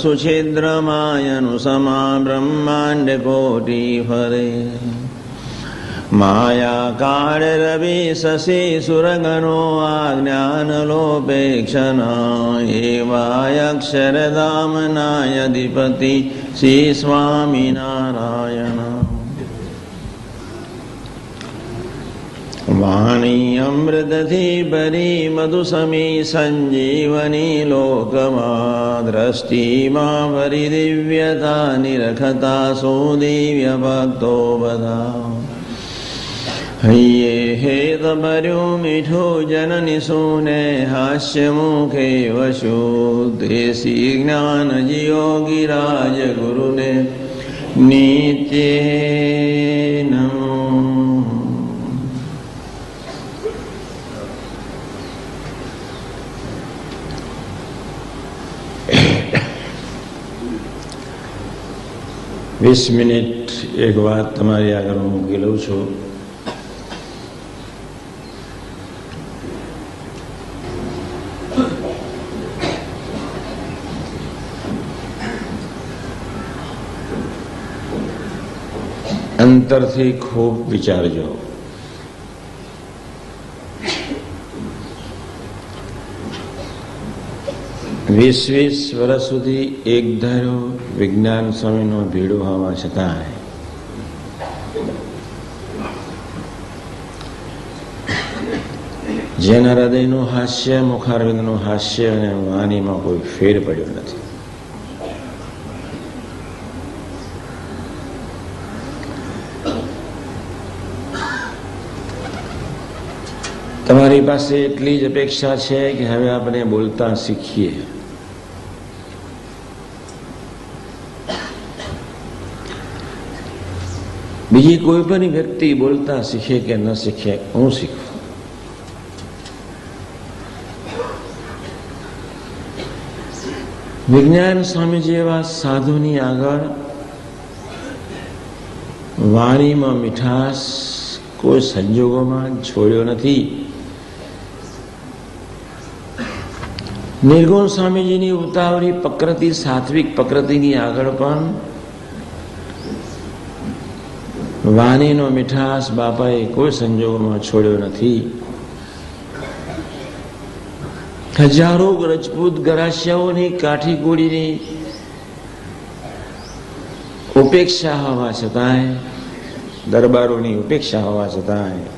સુછિદ્રમાયનુ સમા બ્રહ્માંડ કોટી ફરે. માયા કાળ રવિ શશી સુરગનો આજ્ઞાનલોપેક્ષના એવાય અક્ષરધામનાય અધિપતિ શ્રી સ્વામિનારાયણ. વાણી અમૃતથી ભરી મધુસમી સંજીવની લોકમાં દ્રષ્ટિમાં ભરી દિવ્યતા નિરખતા સુદિવ્ય ભક્તો બધા. હૈયે હેત ભર્યું મીઠું જનની સુને હાસ્ય મુખે વશું દેશી જ્ઞાન યોગી રાજ ગુરુને નિત્ય નમો. વીસ મિનિટ એક વાત તમારી આગળ મૂકી લઉં છું. અંતરથી ખૂબ વિચારજો. વીસ વર્ષ સુધી એક ધારો વિજ્ઞાન સ્વામીનો ભીડો હોવા છતાં જેના હૃદયનું હાસ્ય મુખારવિંદનું હાસ્ય અને વાણીમાં કોઈ ફેર પડ્યો નથી. તમારી પાસે એટલી જ અપેક્ષા છે કે હવે આપણે બોલતા શીખીએ. બીજી કોઈ પણ વ્યક્તિ બોલતા શીખે કે ન શીખે, હું શીખું. વિજ્ઞાન સ્વામીજી એવા સાધુની આગળ વાણીમાં મીઠાશ કોઈ સંજોગોમાં છોડ્યો નથી. નિર્ગુણ સ્વામીજીની ઉતાવળી પ્રકૃતિ, સાત્વિક પ્રકૃતિની આગળ પણ વાણીનો મીઠાશ બાપાએ કોઈ સંજોગોમાં છોડ્યો નથી. હજારો રજપૂત ગરાસિયાઓની કાઠી ગોળીની ઉપેક્ષા હોવા છતાંય, દરબારોની ઉપેક્ષા હોવા છતાંય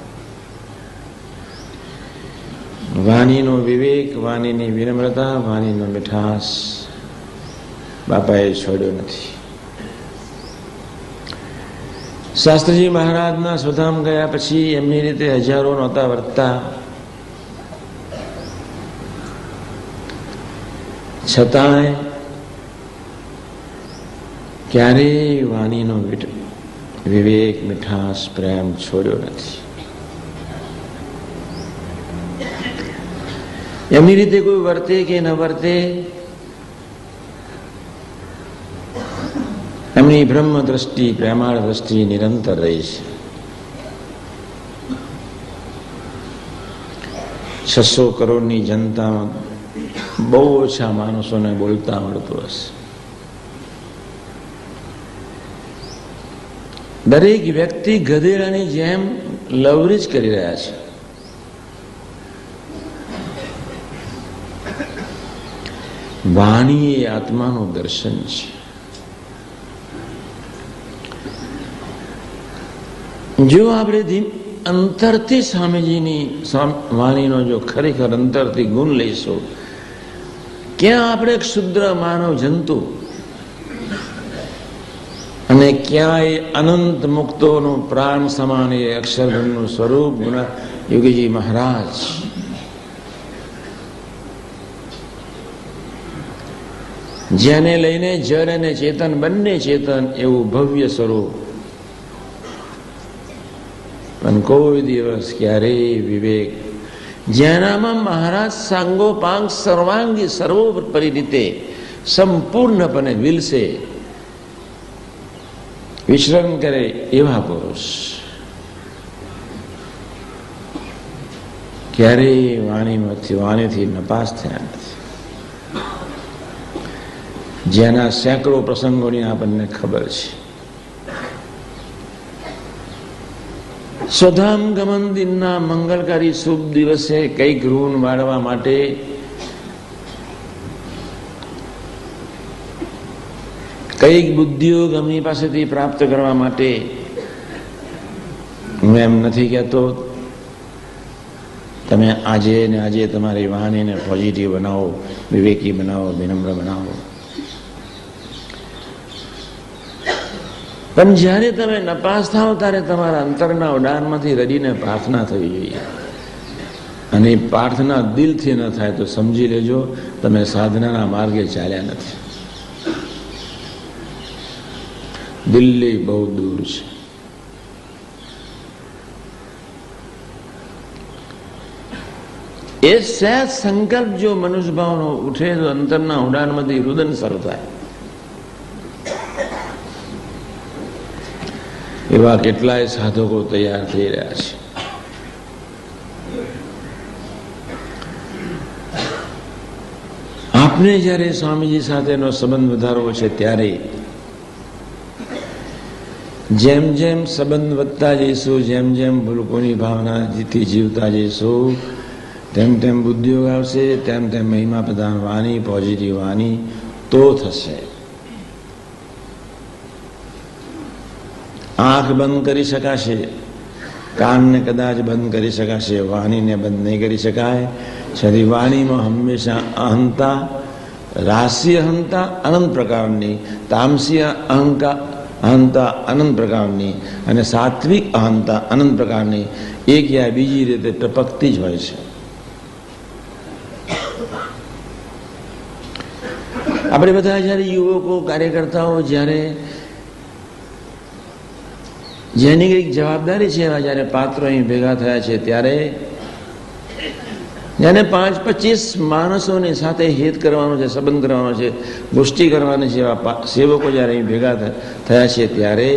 વાણીનો વિવેક, વાણીની વિનમ્રતા, વાણીનો મીઠાશ બાપાએ છોડ્યો નથી. શાસ્ત્રીજી મહારાજના સુધામ ગયા પછી એમની રીતે હજારો નહોતા વર્તતા, છતાંય ક્યારેય વાણીનો વિવેક, મીઠાશ, પ્રેમ છોડ્યો નથી. એમની રીતે કોઈ વર્તે કે ન વર્તે, એમની બ્રહ્મ દ્રષ્ટિ, પ્રેમાળ દ્રષ્ટિ નિરંતર રહી છે. 600 કરોડની જનતામાં બહુ ઓછા માણસોને બોલતા આવડતું હશે. દરેક વ્યક્તિ ગધેડાની જેમ લવરેજ કરી રહ્યા છે. વાણી એ આત્માનું દર્શન છે. જો આપણે અંતરથી સ્વામીજીની વાણીનો જો ખરેખર અંતરથી ગુણ લઈશું, ક્યાં આપણે ક્ષુદ્ર માનવ જંતુ અને ક્યાંય અનંત મુક્તોનું પ્રાણ સમાન એ અક્ષરધનનું સ્વરૂપ ગુણા યોગીજી મહારાજ જેને લઈને જળ અને ચેતન બંને ચેતન એવું ભવ્ય સ્વરૂપ, પણ કોઈ દિવસ ક્યારેય વિવેક, જેનામાં મહારાજ સાંગોપાંગ સર્વાંગી સર્વોપરી રીતે સંપૂર્ણપણે વિલસે વિચરણ કરે એવા પુરુષ ક્યારેય વાણીથી નપાસ થયા નથી. જેના સેંકડો પ્રસંગોની આપણને ખબર છે. સ્વધામ ગમન દિનના મંગલકારી શુભ દિવસે કઈક ઋણ વાળવા માટે કઈક બુદ્ધિઓ ગમની પાસેથી પ્રાપ્ત કરવા માટે હું એમ નથી કહેતો તમે આજે ને આજે તમારી વાણીને પોઝિટિવ બનાવો, વિવેકી બનાવો, વિનમ્ર બનાવો. પણ જ્યારે તમે નપાસ થાવ ત્યારે તમારા અંતરના ઉડાનમાંથી રડીને પ્રાર્થના થવી જોઈએ. અને પ્રાર્થના દિલથી ન થાય તો સમજી લેજો તમે સાધનાના માર્ગે ચાલ્યા નથી. દિલ્હી બહુ દૂર છે. એ સહેજ સંકલ્પ જો મનુષ્ય ભાવનો ઉઠે તો અંતરના ઉડાનમાંથી રુદન શરૂ થાય. એવા કેટલાય સાધકો તૈયાર થઈ રહ્યા છે. આપને જ્યારે સ્વામીજી સાથેનો સંબંધ વધારવો છે ત્યારે જેમ જેમ સંબંધ વધતા જઈશું, જેમ જેમ ભૂલકોની ભાવનાથી જીવતા જઈશું, તેમ તેમ બુદ્ધિયોગ આવશે, તેમ તેમ મહિમા પ્રધાન વાણી, પોઝિટિવ વાણી તો થશે. આંખ બંધ કરી શકાશે, કાનને કદાચ બંધ કરી શકાશે, વાણીને બંધ નહીં કરી શકાય. છતાં વાણીમાં હંમેશા અહંતા, રાશિ અહંતા અનંત પ્રકારની, તામસી અહંતા અનંત પ્રકારની અને સાત્વિક અહંતા અનંત પ્રકારની એક યા બીજી રીતે ટપકતી જ હોય છે. આપણે બધા જયારે યુવકો, કાર્યકર્તાઓ જ્યારે જેની કંઈક જવાબદારી છે એવા જયારે પાત્રો અહીં ભેગા થયા છે ત્યારે જેને 5-25 માણસોની સાથે હિત કરવાનો છે, સંબંધ કરવાનો છે, ગોષ્ઠી કરવાની છે, એવા સેવકો જયારે અહીં ભેગા થયા છે ત્યારે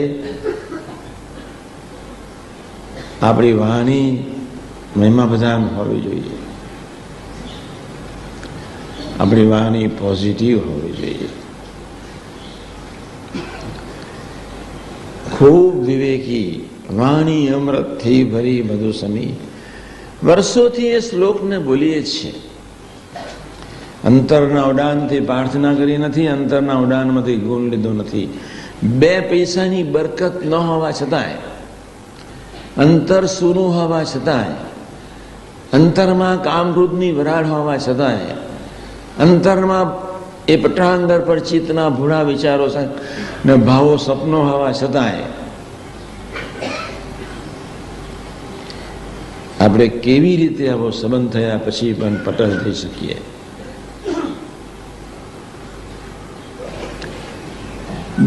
આપણી વાણી મહિમા પ્રધાન હોવી જોઈએ. આપણી વાણી પોઝિટિવ હોવી જોઈએ. ખૂબ વિવેકી, વાણી અમૃતથી ભરી બધું સમી. વર્ષોથી એ શ્લોકને બોલીએ છીએ. અંતરના ઉડાનથી પ્રાર્થના કરી નથી, અંતરના ઉડાનમાંથી ગુણ લીધો નથી. 2 પૈસાની બરકત ન હોવા છતાંય, અંતર સૂનું હોવા છતાંય, અંતરમાં કામક્રોધની વરાળ હોવા છતાંય, અંતરમાં એ પટાંગર પર ચિત્તના ભૂરા વિચારો ને ભાવો, સપનો હોવા છતાંય આપણે કેવી રીતે આવો સંબંધ થયા પછી પણ પટલ થઈ શકીએ?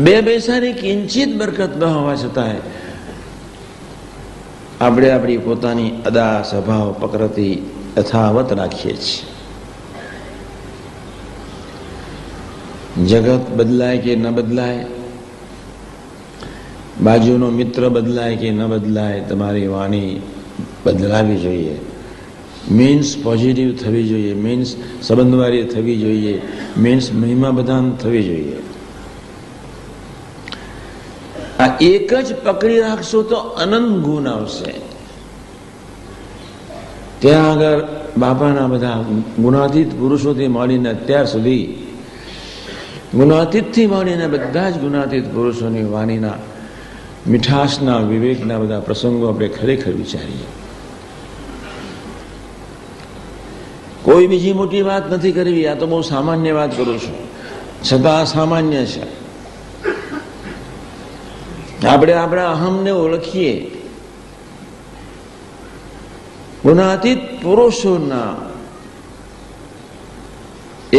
બે પૈસાની કિંચિત બરકત ન હોવા છતાંય આપણે આપણી પોતાની અદા, સ્વભાવ, પ્રકૃતિ યથાવત રાખીએ છીએ. જગત બદલાય કે ન બદલાય, બાજુનો મિત્ર બદલાય કે ન બદલાય, તમારી વાણી બદલાવી જોઈએ. મીન્સ પોઝિટિવ થવી જોઈએ, મીન્સ સંબંધવાળી થવી જોઈએ, મીન્સ મહિમા પ્રધાન થવી જોઈએ. આ એક જ પકડી રાખશો તો અનંત ગુણ આવશે. ત્યાં આગળ બાપાના બધા ગુણાતીત પુરુષોથી મળીને અત્યાર સુધી ગુણાતીતથી મળીને બધા જ ગુણાતીત પુરુષોની વાણીના મીઠાશના, વિવેકના બધા પ્રસંગો આપણે ખરેખર વિચારીએ. કોઈ બીજી મોટી વાત નથી કરવી, આ તો બહુ સામાન્ય વાત કરું છું, છતાં સામાન્ય છે. આપણે આપણા અહમને ઓળખીએ. ગુણાતીત પુરુષોના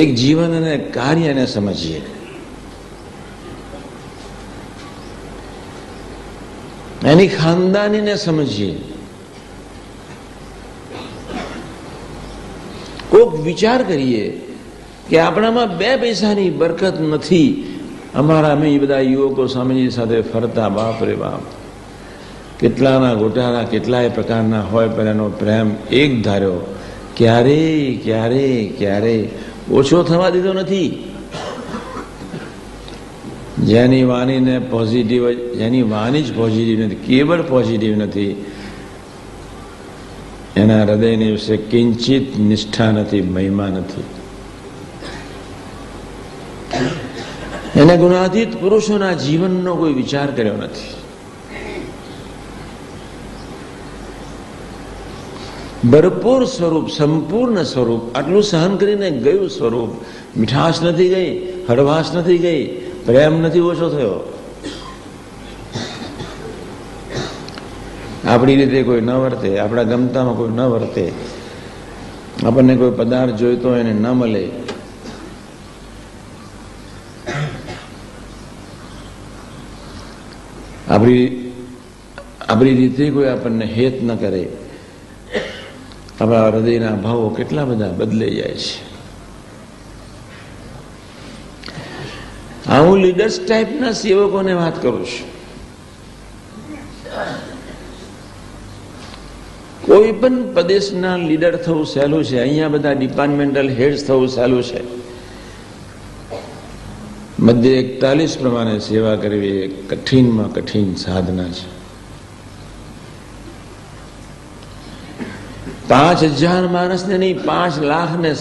એક જીવન અને કાર્યને સમજીએ. એની ખાનદાનીને સમજીએ. કોક વિચાર કરીએ કે આપણામાં 2 પૈસાની બરકત નથી. અમારા અમે બધા યુવકો સ્વામીજી સાથે ફરતા, બાપ રે બાપ, કેટલાના ગોટાળા કેટલાય પ્રકારના હોય, પણ એનો પ્રેમ એક ધાર્યો ક્યારેય ઓછો થવા દીધો નથી. જેની વાણીને પોઝિટિવ, જેની વાણી જ પોઝિટિવ નથી, કેવળ પોઝિટિવ નથી, એના હૃદયની વિશે કિંચિત નિષ્ઠા નથી, મહિમા નથી. એને ગુણાતીત પુરુષોના જીવનનો કોઈ વિચાર કર્યો નથી. ભરપૂર સ્વરૂપ, સંપૂર્ણ સ્વરૂપ, આટલું સહન કરીને ગયું સ્વરૂપ. મીઠાશ નથી ગઈ, હળવાશ નથી ગઈ, પ્રેમ નથી ઓછો થયો. આપણી રીતે કોઈ ન વર્તે, આપણા ગમતામાં કોઈ ન વર્તે, આપણને કોઈ પદાર્થ જોઈતો એને ન મળે, આપણી રીતે કોઈ આપણને હેત ન કરે, આપણા હૃદયના ભાવો કેટલા બધા બદલાઈ જાય છે. હું લીડર્સ ટાઈપના સેવકોને વાત કરું છું. કોઈ પણ પ્રદેશના લીડર થવું સહેલું છે. અહીંયા બધા ડિપાર્ટમેન્ટલ હેડ્સ થવું સહેલું છે. મધ્ય 41 પ્રમાણે સેવા કરવી એ કઠિનમાં કઠિન સાધના છે. 5000 માણસને નહીં, 5 લાખને